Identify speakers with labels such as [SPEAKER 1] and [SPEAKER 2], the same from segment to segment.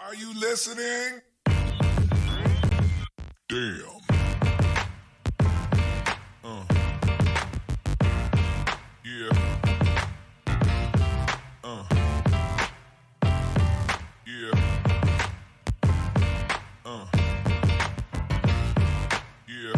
[SPEAKER 1] Are you listening? Damn. Yeah. Yeah. Yeah.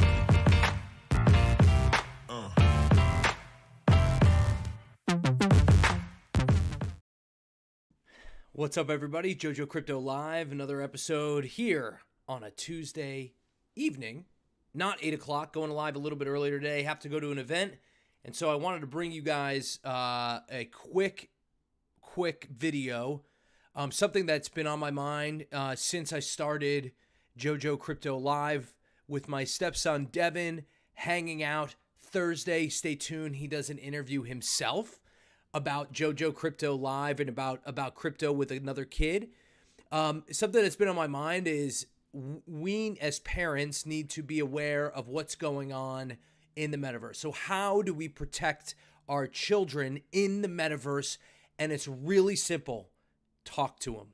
[SPEAKER 2] What's up, everybody? JoJo Crypto Live, another episode here on a Tuesday evening, not 8 o'clock, going live a little bit earlier today. Have to go to an event, and so I wanted to bring you guys a quick video, something that's been on my mind since I started JoJo Crypto Live with my stepson Devin, hanging out Thursday. Stay tuned. He does an interview himself about JoJo Crypto Live and about crypto with another kid. Something that's been on my mind is we as parents need to be aware of what's going on in the metaverse. So how do we protect our children in the metaverse? And it's really simple. Talk to them,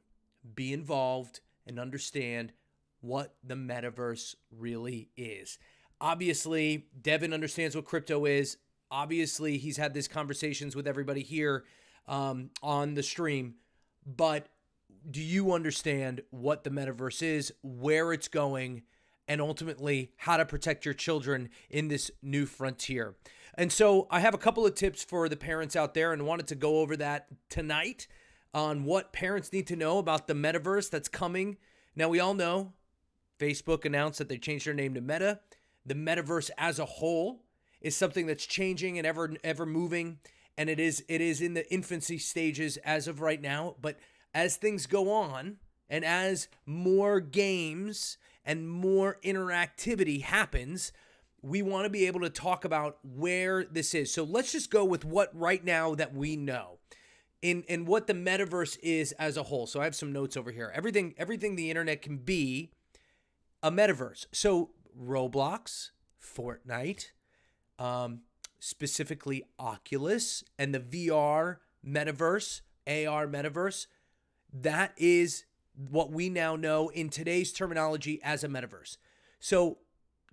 [SPEAKER 2] be involved, and understand what the metaverse really is. Obviously, Devin understands what crypto is. Obviously, he's had these conversations with everybody here on the stream, but do you understand what the metaverse is, where it's going, and ultimately how to protect your children in this new frontier? And so I have a couple of tips for the parents out there and wanted to go over that tonight on what parents need to know about the metaverse that's coming. Now, we all know Facebook announced that they changed their name to Meta. The metaverse as a whole is something that's changing and ever moving, and it is in the infancy stages as of right now. But as things go on, and as more games and more interactivity happens, we want to be able to talk about where this is. So let's just go with what right now that we know in what the metaverse is as a whole. So I have some notes over here. Everything the internet can be a metaverse. So Roblox, Fortnite, specifically Oculus and the VR metaverse, AR metaverse, that is what we now know in today's terminology as a metaverse. So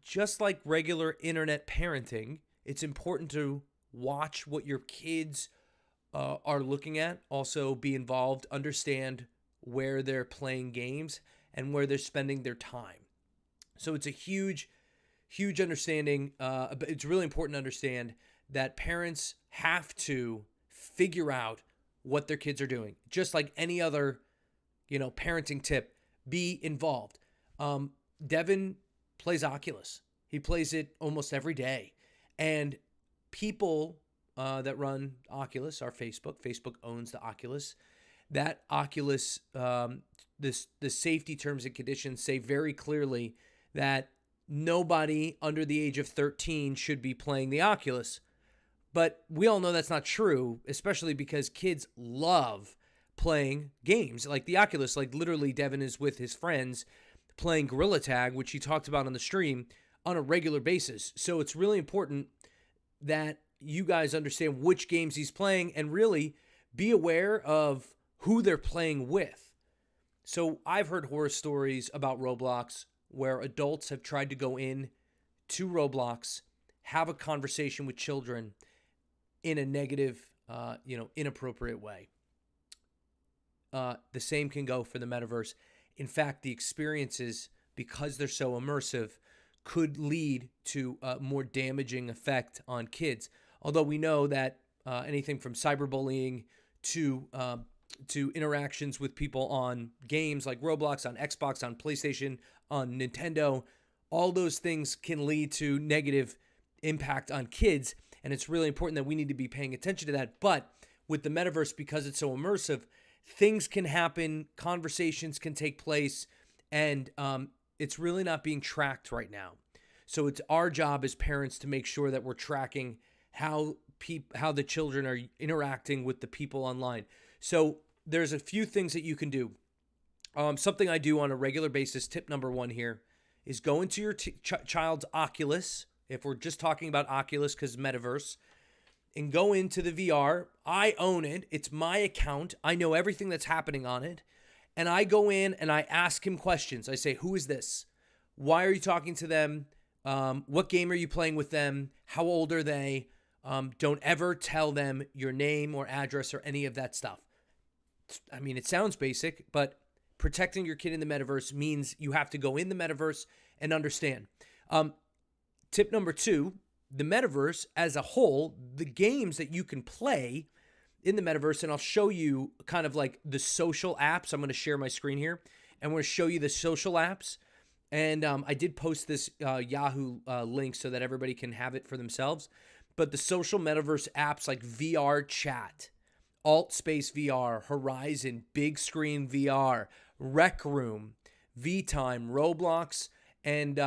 [SPEAKER 2] just like regular internet parenting, it's important to watch what your kids are looking at, also be involved, understand where they're playing games and where they're spending their time. So it's a huge understanding. But it's really important to understand that parents have to figure out what their kids are doing. Just like any other, parenting tip, be involved. Devin plays Oculus. He plays it almost every day. And people that run Oculus are Facebook. Facebook owns the Oculus. That Oculus, the safety terms and conditions say very clearly that nobody under the age of 13 should be playing the Oculus. But we all know that's not true, especially because kids love playing games like the Oculus. Like literally, Devin is with his friends playing Gorilla Tag, which he talked about on the stream, on a regular basis. So it's really important that you guys understand which games he's playing and really be aware of who they're playing with. So I've heard horror stories about Roblox where adults have tried to go in to Roblox, have a conversation with children in a negative, inappropriate way. The same can go for the metaverse. In fact, the experiences, because they're so immersive, could lead to a more damaging effect on kids. Although we know that anything from cyberbullying to interactions with people on games like Roblox, on Xbox, on PlayStation, on Nintendo, all those things can lead to negative impact on kids. And it's really important that we need to be paying attention to that. But with the metaverse, because it's so immersive, things can happen, conversations can take place, and it's really not being tracked right now. So it's our job as parents to make sure that we're tracking how the children are interacting with the people online. So there's a few things that you can do. Something I do on a regular basis, tip number one here, is go into your child's Oculus, if we're just talking about Oculus because metaverse, and go into the VR. I own it. It's my account. I know everything that's happening on it. And I go in and I ask him questions. I say, who is this? Why are you talking to them? What game are you playing with them? How old are they? Don't ever tell them your name or address or any of that stuff. I mean, it sounds basic, but protecting your kid in the metaverse means you have to go in the metaverse and understand. Tip number 2, the metaverse as a whole, the games that you can play in the metaverse, and I'll show you kind of like the social apps. I'm going to share my screen here, and I'm going to show you the social apps. And I did post this Yahoo link so that everybody can have it for themselves. But the social metaverse apps like VRChat, AltspaceVR, Horizon, Bigscreen VR, Rec Room, vTime, Roblox, and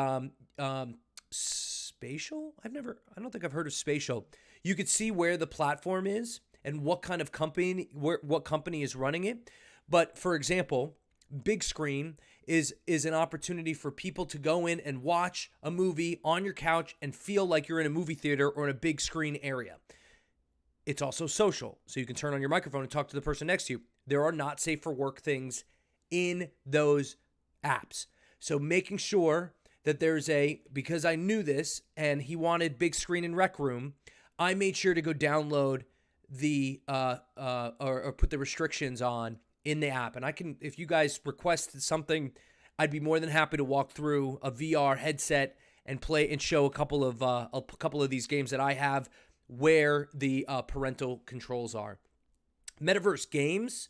[SPEAKER 2] Spatial? I don't think I've heard of Spatial. You could see where the platform is and what kind of company, what company is running it. But for example, Bigscreen is an opportunity for people to go in and watch a movie on your couch and feel like you're in a movie theater or in a big screen area. It's also social, so you can turn on your microphone and talk to the person next to you. There are not safe for work things in those apps. So making sure that because I knew this and he wanted Big Screen and Rec Room, I made sure to go download the or put the restrictions on in the app. And I can, if you guys request something, I'd be more than happy to walk through a VR headset and play and show a couple of these games that I have where the parental controls are. Metaverse Games,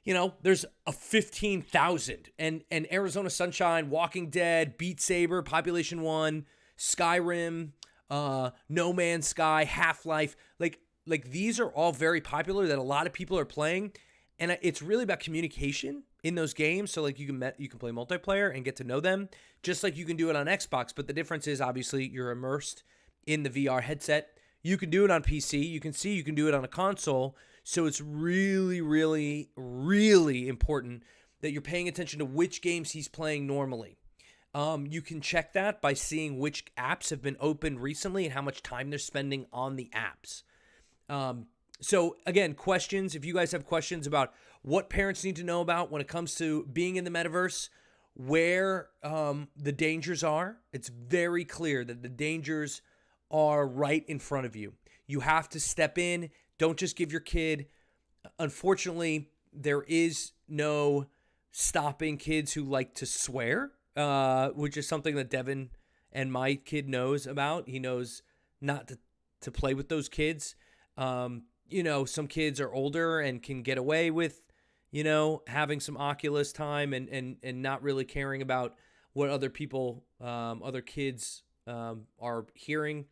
[SPEAKER 2] there's a 15,000, and Arizona Sunshine, Walking Dead, Beat Saber, Population 1, Skyrim, No Man's Sky, Half-Life, like these are all very popular that a lot of people are playing, and it's really about communication in those games. So like you can play multiplayer and get to know them, just like you can do it on Xbox. But the difference is obviously you're immersed in the VR headset. You can do it on PC. You can do it on a console. So it's really, really, really important that you're paying attention to which games he's playing normally. You can check that by seeing which apps have been opened recently and how much time they're spending on the apps. So again, questions, if you guys have questions about what parents need to know about when it comes to being in the metaverse, where the dangers are, it's very clear that the dangers are right in front of you. You have to step in. Don't just give your kid. Unfortunately, there is no stopping kids who like to swear, which is something that Devin and my kid knows about. He knows not to play with those kids. Some kids are older and can get away with, having some Oculus time and not really caring about what other people, other kids are hearing.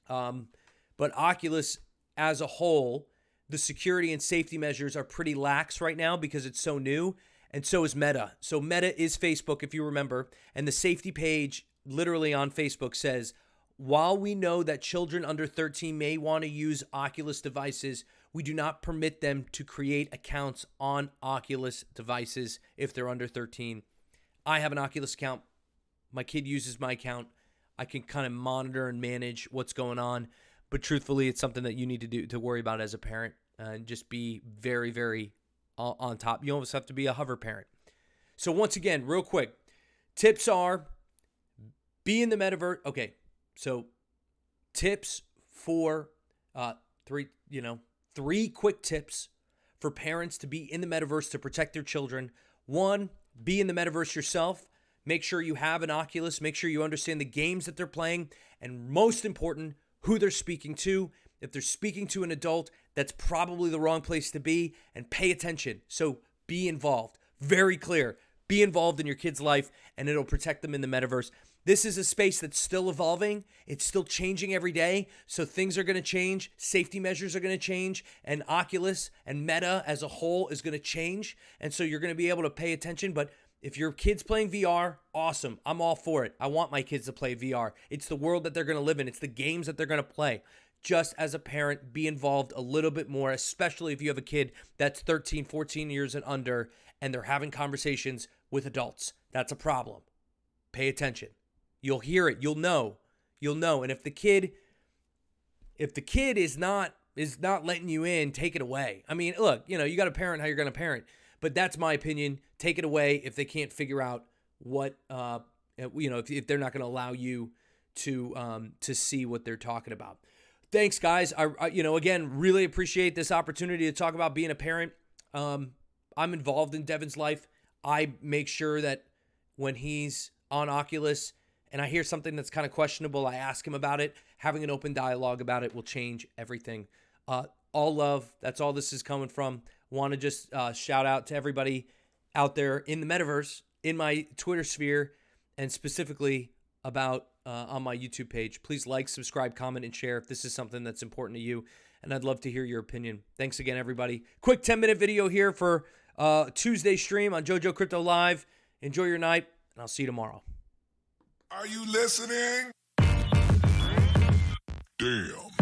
[SPEAKER 2] But Oculus as a whole, the security and safety measures are pretty lax right now because it's so new, and so is Meta. So Meta is Facebook, if you remember, and the safety page literally on Facebook says, while we know that children under 13 may want to use Oculus devices, we do not permit them to create accounts on Oculus devices if they're under 13. I have an Oculus account. My kid uses my account. I can kind of monitor and manage what's going on. But truthfully, it's something that you need to worry about as a parent and just be very, very on top. You almost have to be a hover parent. So once again, real quick, tips are be in the metaverse. Okay, so tips for three quick tips for parents to be in the metaverse to protect their children. 1, be in the metaverse yourself. Make sure you have an Oculus. Make sure you understand the games that they're playing. And most important, who they're speaking to. If they're speaking to an adult, that's probably the wrong place to be, and pay attention. So be involved. Very clear. Be involved in your kid's life, and it'll protect them in the metaverse. This is a space that's still evolving. It's still changing every day. So things are going to change. Safety measures are going to change, and Oculus and Meta as a whole is going to change. And so you're going to be able to pay attention. But if your kid's playing VR, awesome. I'm all for it. I want my kids to play VR. It's the world that they're going to live in. It's the games that they're going to play. Just as a parent, be involved a little bit more, especially if you have a kid that's 13, 14 years and under, and they're having conversations with adults. That's a problem. Pay attention. You'll hear it. You'll know. And if the kid is not letting you in, take it away. I mean, look, you got to parent how you're going to parent. But that's my opinion. Take it away if they can't figure out what, if they're not going to allow you to see what they're talking about. Thanks, guys. I again, really appreciate this opportunity to talk about being a parent. I'm involved in Devin's life. I make sure that when he's on Oculus and I hear something that's kind of questionable, I ask him about it. Having an open dialogue about it will change everything. All love. That's all this is coming from. Want to just shout out to everybody out there in the metaverse, in my Twitter sphere, and specifically about on my YouTube page. Please like, subscribe, comment, and share if this is something that's important to you. And I'd love to hear your opinion. Thanks again, everybody. Quick 10-minute video here for Tuesday stream on JoJo Crypto Live. Enjoy your night, and I'll see you tomorrow.
[SPEAKER 1] Are you listening? Damn.